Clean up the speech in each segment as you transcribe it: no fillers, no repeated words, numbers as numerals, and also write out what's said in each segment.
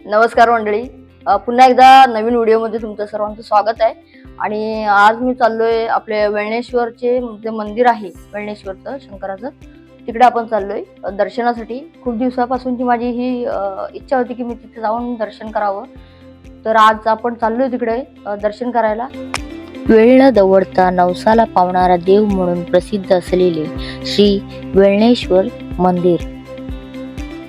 नमस्कार मंडळी. पुन्हा एकदा नवीन व्हिडिओमध्ये तुमचं सर्वांचं स्वागत आहे. आणि आज मी चाललोय आपले वेळणेश्वरचे जे मंदिर आहे, वेळणेश्वरचं शंकराचं, तिकडे आपण चाललोय दर्शनासाठी. खूप दिवसापासूनची माझी ही इच्छा होती की मी तिथे जाऊन दर्शन करावं. तर आज आपण चाललोय तिकडे दर्शन करायला. वेळ न दवडता नवसाला पावणारा देव म्हणून प्रसिद्ध असलेले श्री वेळणेश्वर मंदिर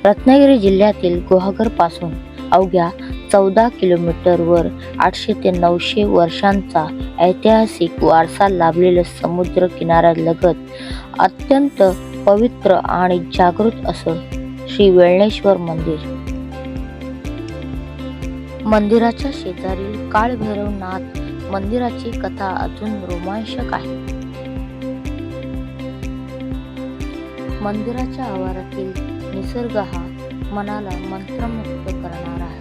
रत्नागिरी जिल्ह्यातील गुहागर पासून अवघ्या 14 किलोमीटरवर 800 ते 900 वर्षांचा ऐतिहासिक वारसा लाभलेलं समुद्र किनाऱ्यालगत अत्यंत पवित्र आणि जागृत असं श्री वेळणेश्वर मंदिर. मंदिराच्या शेजारील काळभैरवनाथ मंदिराची कथा अजून रोमांचक आहे. मंदिराच्या आवारातील निसर्ग हा मनाला मंत्रमुग्ध करणारा आहे.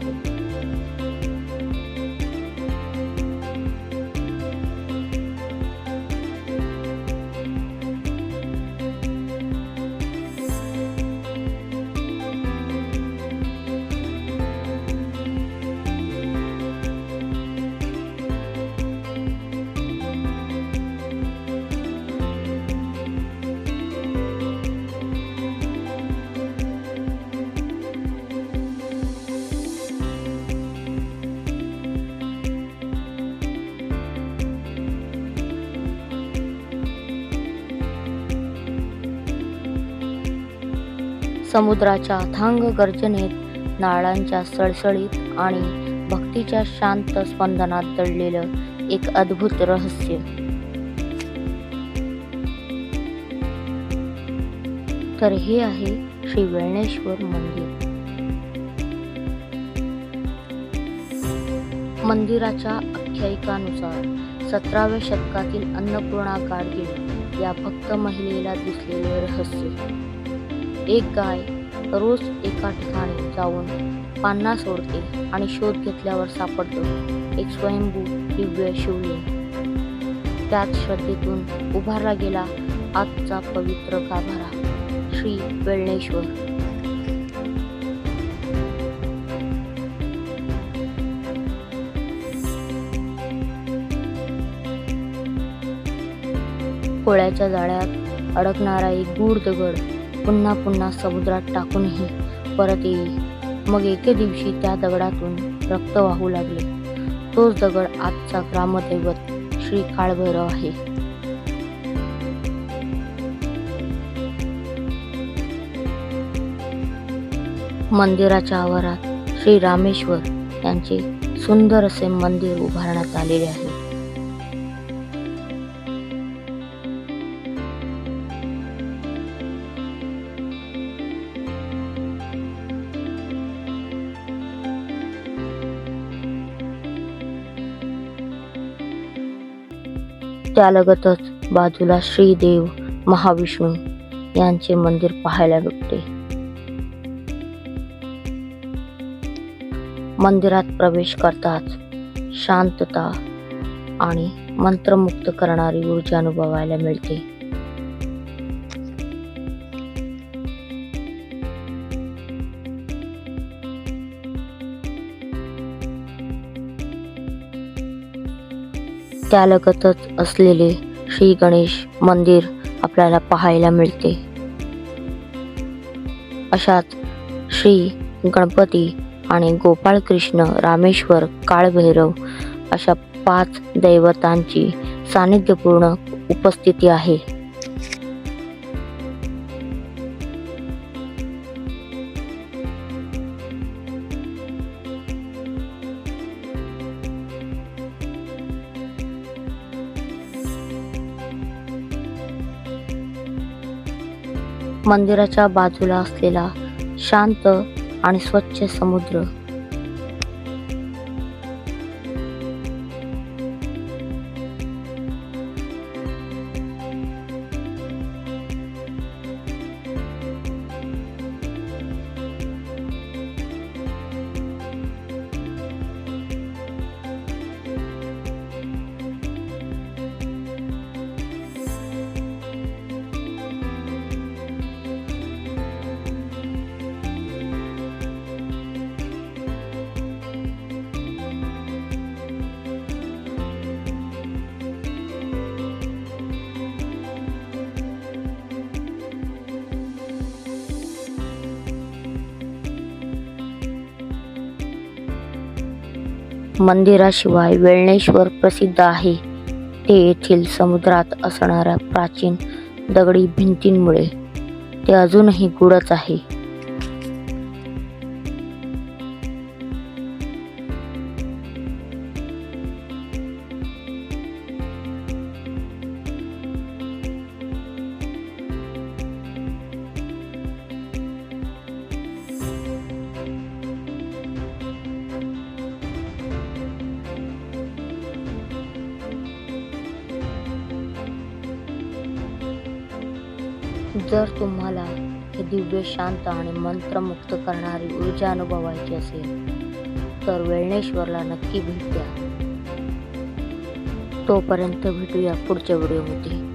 समुद्राच्या अथांग गर्जनेत, नाळांच्या सळसळीत आणि भक्तीच्या शांत स्पंदनात दडलेलं एक अद्भुत रहस्य. तर हे आहे श्री वेळणेश्वर मंदिर. मंदिराच्या आख्यायिकानुसार 17व्या शतकातील अन्नपूर्णा गाडगीळ या भक्त महिलेला दिसलेले रहस्य. एक गाय रोज एका ठिकाणी जाऊन पान्हा सोडते आणि शोध घेतल्यावर सापडतो एक स्वयंभू दिव्य शिवलिंग. त्याच श्रद्धेतून उभारला गेला आजचा पवित्र गाभारा श्री वेळणेश्वर. कोळ्याच्या जाळ्यात अडकणारा एक गूढ दगड पुन्हा पुन्हा समुद्रात टाकूनही परत येईल. मग एके दिवशी त्या दगडातून रक्त वाहू लागले. तोच दगड आजचा ग्रामदैवत श्री काळभैरव आहे. मंदिराच्या आवारात श्री रामेश्वर यांचे सुंदर असे मंदिर उभारण्यात आलेले आहे. त्यालगतच बाजूला श्रीदेव महाविष्णू यांचे मंदिर पाहायला भेटते. मंदिरात प्रवेश करताच शांतता आणि मंत्रमुग्ध करणारी ऊर्जा अनुभवायला मिळते. त्यालगतच असलेले श्री गणेश मंदिर आपल्याला पाहायला मिळते. अशाच श्री गणपती आणि गोपाळकृष्ण, रामेश्वर, काळभैरव अशा 5 दैवतांची सानिध्यपूर्ण उपस्थिती आहे. मंदिराच्या बाजूला असलेला शांत आणि स्वच्छ समुद्र मंदिराशिवाय वेळणेश्वर प्रसिद्ध आहे ते येथील समुद्रात असणाऱ्या प्राचीन दगडी भिंतींमुळे. ते अजूनही गूढच आहे. जर तुम्हाला हे दिव्य, शांत आणि मंत्रमुक्त करणारी ऊर्जा अनुभवायची असेल तर वेळणेश्वरला नक्की भेट द्या. तोपर्यंत भेटूया पुढच्या व्हिडिओमध्ये.